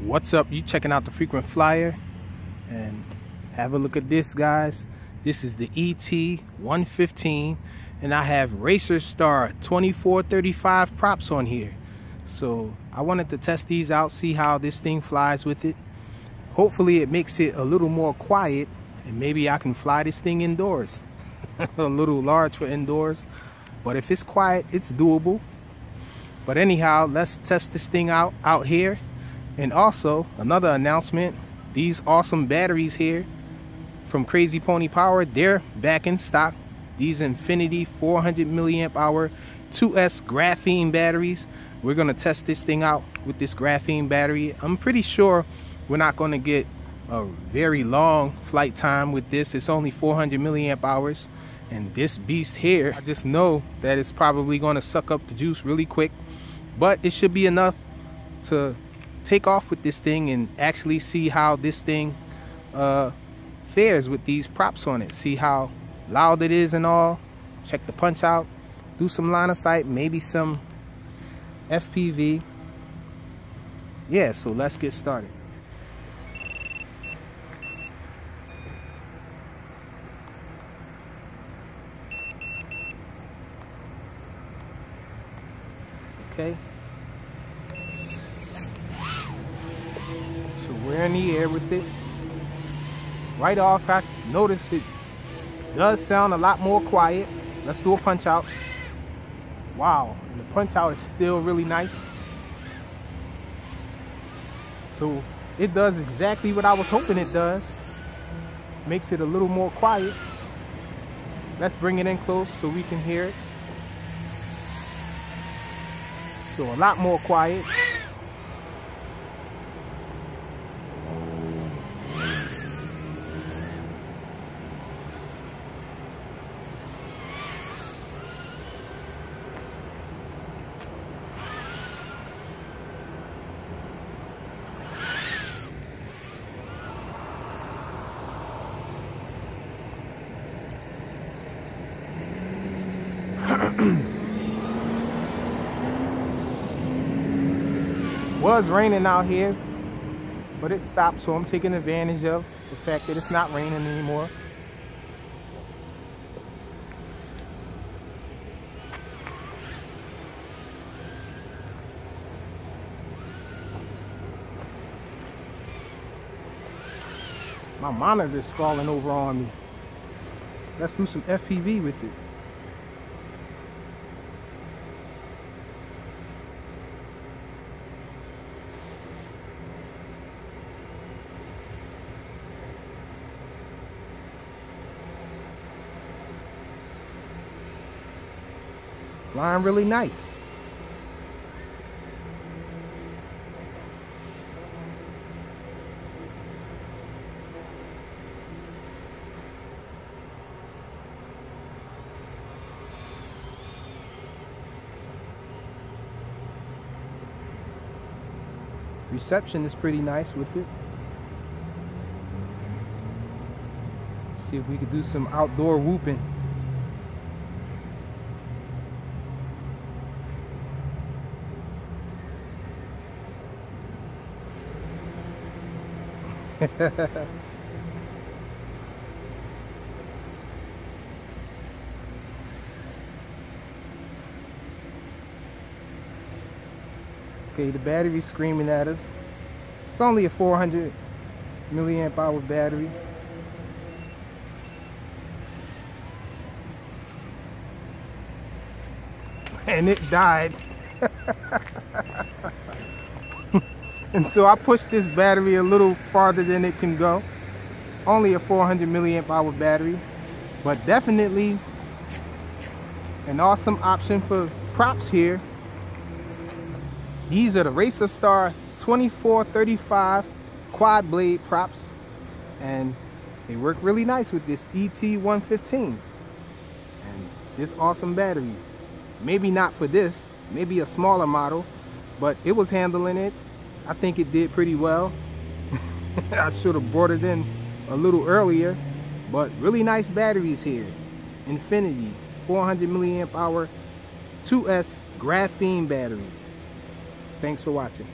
What's up? You checking out the Frequent Flyer, and have a look at this, guys. This is the ET 115, and I have Racerstar 2435 props on here. So I wanted to test these out, see how this thing flies with it. Hopefully it makes it a little more quiet, and maybe I can fly this thing indoors. A little large for indoors, but if it's quiet, it's doable. But anyhow, let's test this thing out here. And also, another announcement, these awesome batteries here from Crazy Pony Power, they're back in stock. These Infinity 400 milliamp hour 2S graphene batteries. We're gonna test this thing out with this graphene battery. I'm pretty sure we're not gonna get a very long flight time with this. It's only 400 milliamp hours. And this beast here, I just know that it's probably gonna suck up the juice really quick, but it should be enough to take off with this thing and actually see how this thing fares with these props on it. See how loud it is and all. Check the punch out. Do some line of sight, maybe some FPV. Yeah, so let's get started. Okay. So we're in the air with it. Right off, I noticed it does sound a lot more quiet. Let's do a punch out. Wow, and the punch out is still really nice. So it does exactly what I was hoping it does. Makes it a little more quiet. Let's bring it in close so we can hear it. So a lot more quiet. Was raining out here, but it stopped, so I'm taking advantage of the fact that it's not raining anymore. My monitor's falling over on me. Let's do some FPV with it. Flying really nice. Reception is pretty nice with it. See if we could do some outdoor whooping. Okay, the battery's screaming at us. It's only a 400 milliamp hour battery. And it died. And so I pushed this battery a little farther than it can go. Only a 400 milliamp hour battery, but definitely an awesome option for props here. These are the Racerstar 2435 quad blade props, and they work really nice with this ET 115 and this awesome battery. Maybe not for this, maybe a smaller model, but it was handling it. I think it did pretty well. I should have brought it in a little earlier, but really nice batteries here. Infinity 400 milliamp hour 2S graphene battery. Thanks for watching.